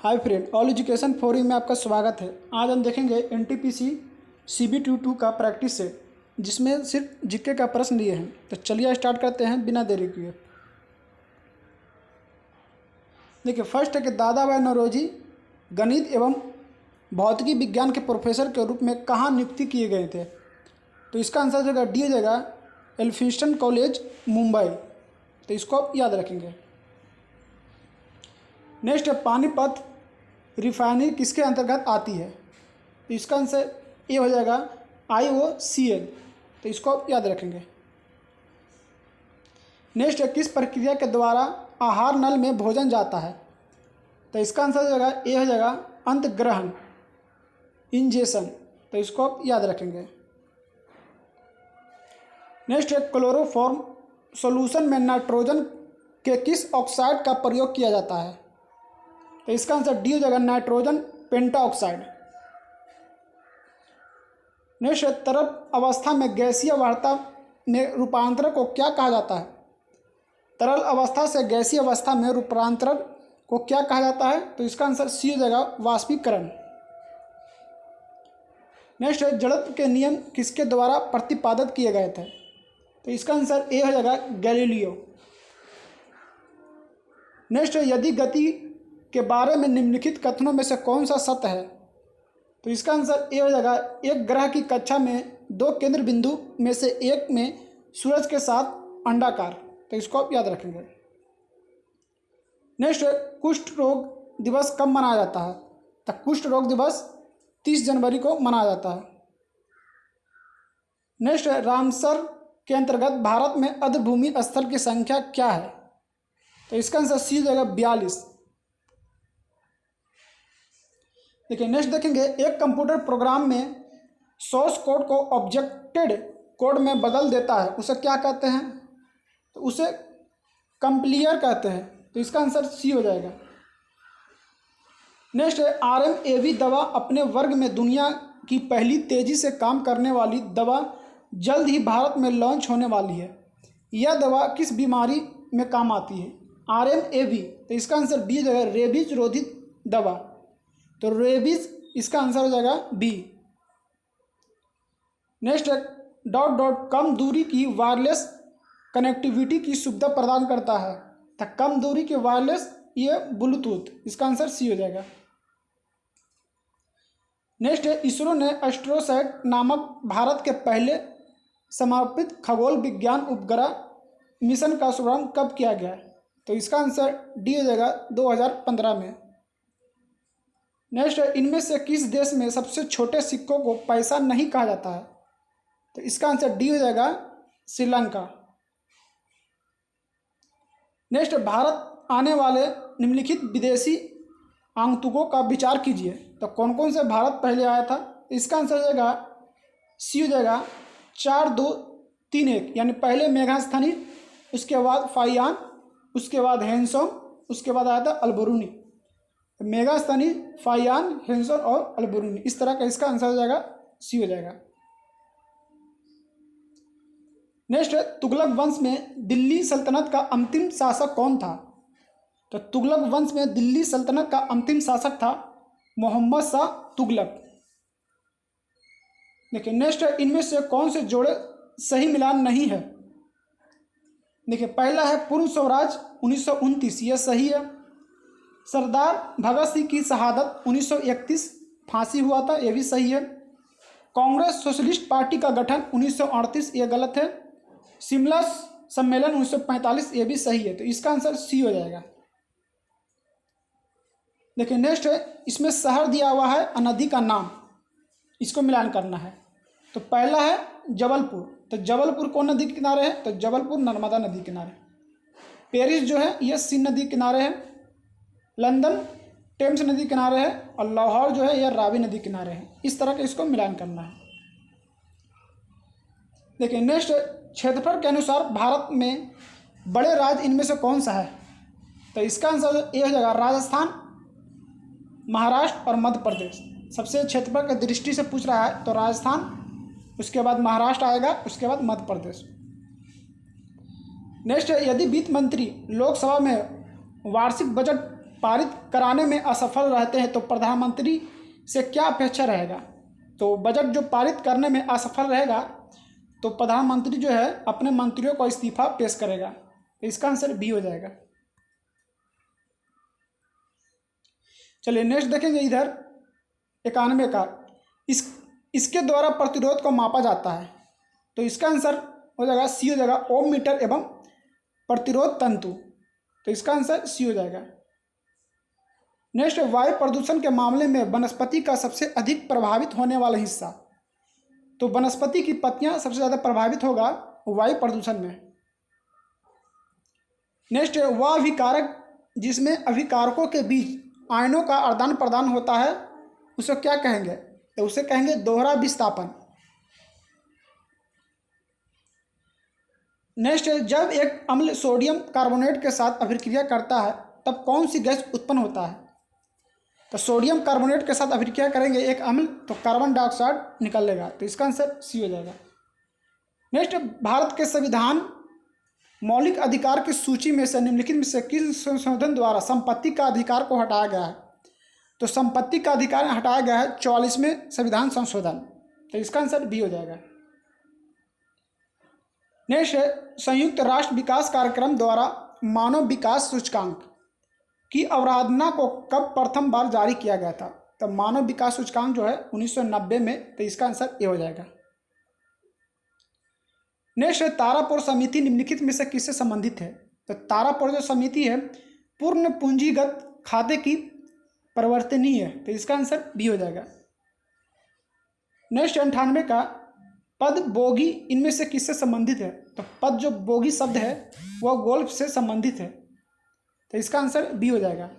Hi friend, all education forum में आपका स्वागत है। आज हम देखेंगे एनटीपीसी CB22 का प्रैक्टिस सेट, जिसमें सिर्फ जीके का प्रश्न लिए हैं। तो चलिए स्टार्ट करते हैं बिना देरी किए। देखिए, फर्स्ट है कि दादा भाई नौरोजी गणित एवं भौतिकी विज्ञान के प्रोफेसर के रूप में कहाँ नियुक्ति किए गए थे। तो इसका आंसर जो डी हो जाएगा एल्फिंस्टन कॉलेज, मुंबई। तो इसको आप याद रखेंगे। नेक्स्ट है पानीपत रिफाइनरी किसके अंतर्गत आती है। तो इसका आंसर ए हो जाएगा IOCL। तो इसको आप याद रखेंगे। नेक्स्ट है किस प्रक्रिया के द्वारा आहार नल में भोजन जाता है। तो इसका आंसर हो जाएगा ए हो जाएगा अंतग्रहण, इंजेशन। तो इसको आप याद रखेंगे। नेक्स्ट है क्लोरोफॉर्म सॉल्यूशन में नाइट्रोजन के किस ऑक्साइड का प्रयोग किया जाता है। तो इसका आंसर डी हो जाएगा नाइट्रोजन पेंटाऑक्साइड। नेक्स्ट है तरल अवस्था में गैसीय वार्ता में रूपांतरण को क्या कहा जाता है। तरल अवस्था से गैसीय अवस्था में रूपांतरण को क्या कहा जाता है। तो इसका आंसर सी हो जाएगा वाष्पीकरण। नेक्स्ट है जड़त्व के नियम किसके द्वारा प्रतिपादित किए गए थे। तो इसका आंसर ए हो जाएगा गैलीलियो। नेक्स्ट है यदि गति के बारे में निम्नलिखित कथनों में से कौन सा सत्य है। तो इसका आंसर ए हो जाएगा एक ग्रह की कक्षा में दो केंद्र बिंदु में से एक में सूरज के साथ अंडाकार। तो इसको आप याद रखेंगे। नेक्स्ट है कुष्ठ रोग दिवस कब मनाया जाता है। तो कुष्ठ रोग दिवस 30 जनवरी को मनाया जाता है। नेक्स्ट है रामसर के अंतर्गत भारत में अधभूमि स्थल की संख्या क्या है। तो इसका आंसर सी हो जाएगा 42। देखिए, नेक्स्ट देखेंगे एक कंप्यूटर प्रोग्राम में सोर्स कोड को ऑब्जेक्टेड कोड में बदल देता है, उसे क्या कहते हैं। तो उसे कंप्लियर कहते हैं। तो इसका आंसर सी हो जाएगा। नेक्स्ट है RMAV दवा अपने वर्ग में दुनिया की पहली तेजी से काम करने वाली दवा जल्द ही भारत में लॉन्च होने वाली है। यह दवा किस बीमारी में काम आती है। RMAV। तो इसका आंसर बी हो जाएगा रेबीज रोधी दवा। तो रेबीज इसका आंसर हो जाएगा बी। नेक्स्ट है डॉट डॉट कम दूरी की वायरलेस कनेक्टिविटी की सुविधा प्रदान करता है। तो कम दूरी की वायरलेस ये ब्लूटूथ। इसका आंसर सी हो जाएगा। नेक्स्ट है इसरो ने एस्ट्रोसैट नामक भारत के पहले समर्पित खगोल विज्ञान उपग्रह मिशन का शुभारंभ कब किया गया। तो इसका आंसर डी हो जाएगा 2015 में। नेक्स्ट है इनमें से किस देश में सबसे छोटे सिक्कों को पैसा नहीं कहा जाता है। तो इसका आंसर डी हो जाएगा श्रीलंका। नेक्स्ट भारत आने वाले निम्नलिखित विदेशी आगंतुकों का विचार कीजिए। तो कौन कौन से भारत पहले आया था। इसका आंसर हो जाएगा सी हो जाएगा 4-2-3-1, यानी पहले मेघास्थनी, उसके बाद फाइयान, उसके बाद हैंसोम, उसके बाद आया था अल्बरूनी। मेगास्थनी, फाइयान, हैंसन और अल्बरूनी, इस तरह का इसका आंसर हो जाएगा सी हो जाएगा। नेक्स्ट है तुगलक वंश में दिल्ली सल्तनत का अंतिम शासक कौन था। तो तुगलक वंश में दिल्ली सल्तनत का अंतिम शासक था मोहम्मद शाह तुगलक। देखिए, नेक्स्ट है इनमें से कौन से जोड़े सही मिलान नहीं है। देखिए, पहला है पूर्व स्वराज 1929, यह सही है। सरदार भगत सिंह की शहादत 1931 फांसी हुआ था, यह भी सही है। कांग्रेस सोशलिस्ट पार्टी का गठन 1938, यह गलत है। शिमला सम्मेलन 1945, यह भी सही है। तो इसका आंसर सी हो जाएगा। देखिए, नेक्स्ट है इसमें शहर दिया हुआ है और नदी का नाम, इसको मिलान करना है। तो पहला है जबलपुर। तो जबलपुर कौन नदी के किनारे है। तो जबलपुर नर्मदा नदी किनारे। पेरिस जो है यह सिंध नदी किनारे है। लंदन टेम्स नदी किनारे है। और लाहौर जो है यह रावी नदी किनारे है। इस तरह का इसको मिलान करना है। देखिए, नेक्स्ट क्षेत्रफल के अनुसार भारत में बड़े राज्य इनमें से कौन सा है। तो इसका आंसर ये हो जाएगा राजस्थान, महाराष्ट्र और मध्य प्रदेश। सबसे क्षेत्रफल की दृष्टि से पूछ रहा है तो राजस्थान, उसके बाद महाराष्ट्र आएगा, उसके बाद मध्य प्रदेश। नेक्स्ट है यदि वित्त मंत्री लोकसभा में वार्षिक बजट पारित कराने में असफल रहते हैं तो प्रधानमंत्री से क्या अपेक्षा रहेगा। तो बजट जो पारित करने में असफल रहेगा तो प्रधानमंत्री जो है अपने मंत्रियों को इस्तीफा पेश करेगा। तो इसका आंसर बी हो जाएगा। चलिए नेक्स्ट देखेंगे इधर 91 का, इसके द्वारा प्रतिरोध को मापा जाता है। तो इसका आंसर हो जाएगा सी हो जाएगा, ओम मीटर एवं प्रतिरोध तंतु। तो इसका आंसर सी हो जाएगा। नेक्स्ट, वायु प्रदूषण के मामले में वनस्पति का सबसे अधिक प्रभावित होने वाला हिस्सा। तो वनस्पति की पत्तियां सबसे ज़्यादा प्रभावित होगा वायु प्रदूषण में। नेक्स्ट, वह अभिकारक जिसमें अभिकारकों के बीच आयनों का आदान प्रदान होता है उसे क्या कहेंगे। तो उसे कहेंगे दोहरा विस्थापन। नेक्स्ट, जब एक अम्ल सोडियम कार्बोनेट के साथ अभिक्रिया करता है तब कौन सी गैस उत्पन्न होता है। तो सोडियम कार्बोनेट के साथ अभिक्रिया करेंगे एक अम्ल तो कार्बन डाइऑक्साइड निकलेगा। तो इसका आंसर सी हो जाएगा। नेक्स्ट, भारत के संविधान मौलिक अधिकार की सूची में से निम्नलिखित में से किस संशोधन द्वारा संपत्ति का अधिकार को हटाया गया है। तो संपत्ति का अधिकार हटाया गया है 44वें संविधान संशोधन। तो इसका आंसर बी हो जाएगा। नेक्स्ट, संयुक्त राष्ट्र विकास कार्यक्रम द्वारा मानव विकास सूचकांक की अवधारणा को कब प्रथम बार जारी किया गया था। तो मानव विकास सूचकांक जो है 1990 में। तो इसका आंसर ए हो जाएगा। नेक्स्ट, तारापुर समिति निम्नलिखित में से किससे संबंधित है। तो तारापुर जो समिति है पूर्ण पूंजीगत खाते की परिवर्तनीय है। तो इसका आंसर बी हो जाएगा। नेक्स्ट, 98 का, पद बोगी इनमें से किससे संबंधित है। तो पद जो बोगी शब्द है वह गोल्फ से संबंधित है। तो इसका आंसर बी हो जाएगा।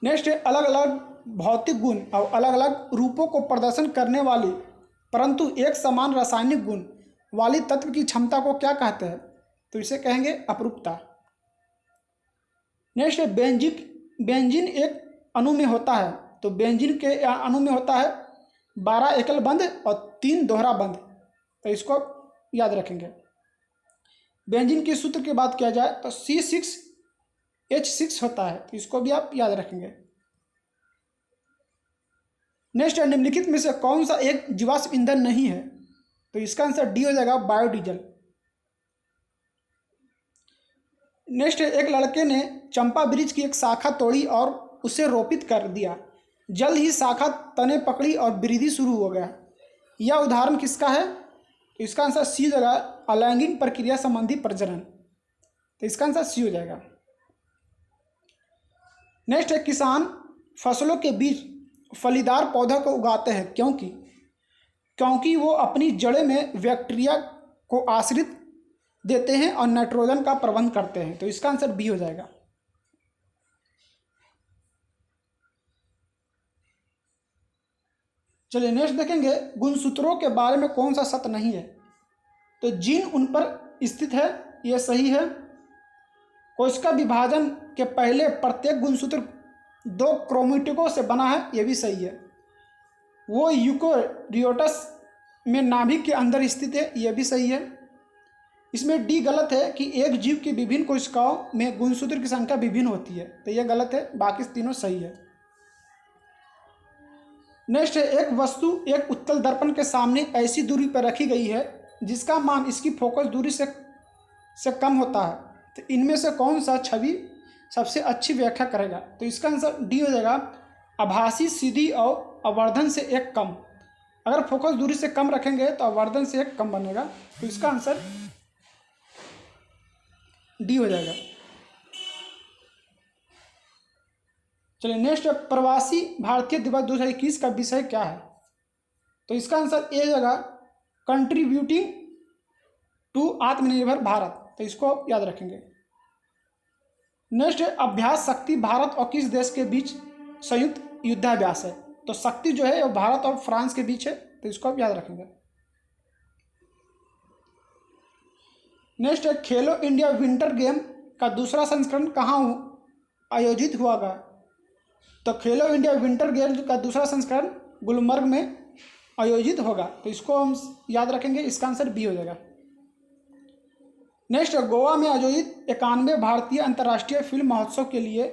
नेक्स्ट, अलग अलग भौतिक गुण और अलग अलग रूपों को प्रदर्शन करने वाली परंतु एक समान रासायनिक गुण वाली तत्व की क्षमता को क्या कहते हैं। तो इसे कहेंगे अपरूपता। नेक्स्ट, बेंजीन एक अणु में होता है। तो बेंजीन के अणु में होता है 12 एकल बंध और 3 दोहरा बंध। तो इसको याद रखेंगे। बेंजीन के सूत्र की बात किया जाए तो C6H6 होता है। तो इसको भी आप याद रखेंगे। नेक्स्ट, निम्नलिखित में से कौन सा एक जीवाश्म ईंधन नहीं है। तो इसका आंसर डी हो जाएगा, बायोडीजल। नेक्स्ट, एक लड़के ने चंपा वृक्ष की एक शाखा तोड़ी और उसे रोपित कर दिया। जल्द ही शाखा तने पकड़ी और वृद्धि शुरू हो गया। यह उदाहरण किसका है। तो इसका आंसर सी हो जाएगा, अलैंगिक प्रक्रिया संबंधी प्रजनन। तो इसका आंसर सी हो जाएगा। नेक्स्ट है, किसान फसलों के बीच फलीदार पौधा को उगाते हैं क्योंकि वो अपनी जड़ें में बैक्टीरिया को आश्रित देते हैं और नाइट्रोजन का प्रबंध करते हैं। तो इसका आंसर बी हो जाएगा। चलिए नेक्स्ट देखेंगे, गुणसूत्रों के बारे में कौन सा सत्य नहीं है। तो जीन उन पर स्थित है, यह सही है। कोशिका विभाजन के पहले प्रत्येक गुणसूत्र 2 क्रोमेटिडों से बना है, यह भी सही है। वो यूकेरियोट्स में नाभिक के अंदर स्थित है, यह भी सही है। इसमें डी गलत है कि एक जीव की विभिन्न कोशिकाओं में गुणसूत्र की संख्या विभिन्न होती है। तो यह गलत है, बाकी तीनों सही है। नेक्स्ट है, एक वस्तु एक उत्तल दर्पण के सामने ऐसी दूरी पर रखी गई है जिसका मान इसकी फोकस दूरी से कम होता है। तो इनमें से कौन सा छवि सबसे अच्छी व्याख्या करेगा। तो इसका आंसर डी हो जाएगा, आभासी, सीधी और आवर्धन से एक कम। अगर फोकस दूरी से कम रखेंगे तो आवर्धन से एक कम बनेगा। तो इसका आंसर डी हो जाएगा। चलिए नेक्स्ट, प्रवासी भारतीय दिवस 2021 का विषय क्या है। तो इसका आंसर ए जगह, कंट्रीब्यूटिंग टू आत्मनिर्भर भारत। तो इसको याद रखेंगे। नेक्स्ट, अभ्यास शक्ति भारत और किस देश के बीच संयुक्त युद्धाभ्यास है। तो शक्ति जो है वो भारत और फ्रांस के बीच है। तो इसको आप याद रखेंगे। नेक्स्ट है, खेलो इंडिया विंटर गेम का दूसरा संस्करण कहाँ आयोजित हुआ। तो खेलो इंडिया विंटर गेम का दूसरा संस्करण गुलमर्ग में आयोजित होगा। तो इसको हम याद रखेंगे। इसका आंसर बी हो जाएगा। नेक्स्ट, गोवा में आयोजित 91 भारतीय अंतर्राष्ट्रीय फिल्म महोत्सव के लिए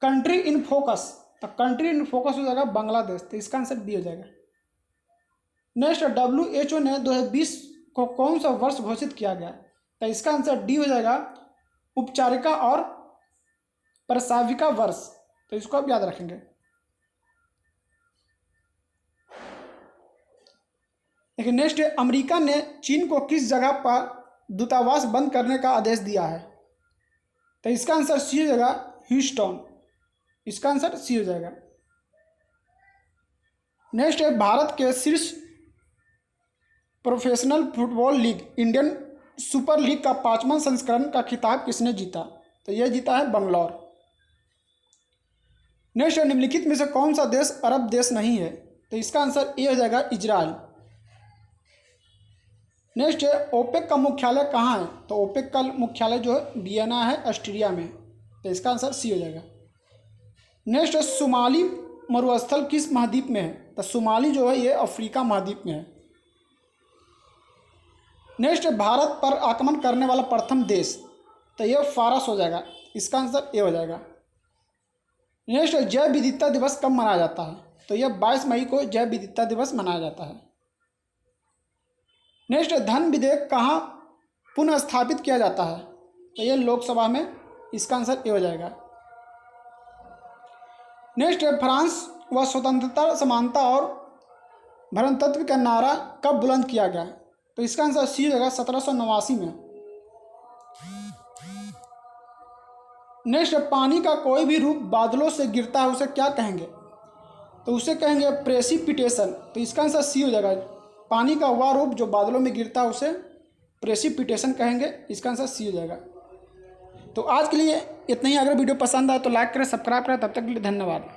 कंट्री इन फोकस, तो कंट्री इन फोकस हो जाएगा बांग्लादेश, तो इसका आंसर बी हो जाएगा। नेक्स्ट, WHO ने 2020 को कौन सा वर्ष घोषित किया गया, तो इसका आंसर डी हो जाएगा उपचारिका और प्रसाविका वर्ष, तो इसको आप याद रखेंगे। देखिए नेक्स्ट, अमेरिका ने चीन को किस जगह पर दूतावास बंद करने का आदेश दिया है, तो इसका आंसर सी हो जाएगा ह्यूस्टन, इसका आंसर सी हो जाएगा। नेक्स्ट है, भारत के शीर्ष professional football league Indian super league का 5वां संस्करण का खिताब किसने जीता, तो यह जीता है बंगलौर। नेक्स्ट, निम्नलिखित में से कौन सा देश अरब देश नहीं है, तो इसका आंसर ए हो जाएगा इजराइल। नेक्स्ट है, ओपेक का मुख्यालय कहाँ है, तो ओपेक का मुख्यालय जो है वियना है, ऑस्ट्रिया में, तो इसका आंसर सी हो जाएगा। नेक्स्ट है, सोमाली मरुस्थल किस महाद्वीप में है, तो सोमाली जो है ये अफ्रीका महाद्वीप में है। नेक्स्ट, भारत पर आक्रमण करने वाला प्रथम देश, तो यह फारस हो जाएगा, इसका आंसर ए हो जाएगा। नेक्स्ट, जैव विविधता दिवस कब मनाया जाता है, तो यह 22 मई को जैव विविधता दिवस मनाया जाता है। नेक्स्ट, धन विधेयक कहाँ पुनः स्थापित किया जाता है, तो यह लोकसभा में, इसका आंसर ए हो जाएगा। नेक्स्ट, फ्रांस व स्वतंत्रता, समानता और भ्रातृत्व का नारा कब बुलंद किया गया, तो इसका आंसर सी हो जाएगा 1789 में। नेक्स्ट, पानी का कोई भी रूप बादलों से गिरता है उसे क्या कहेंगे, तो उसे कहेंगे प्रेसिपिटेशन, तो इसका आंसर सी हो जाएगा। पानी का वह रूप जो बादलों में गिरता है उसे प्रेसिपिटेशन कहेंगे, इसका आंसर सी हो जाएगा। तो आज के लिए इतना ही। अगर वीडियो पसंद आए तो लाइक करें, सब्सक्राइब करें। तब तक के लिए धन्यवाद।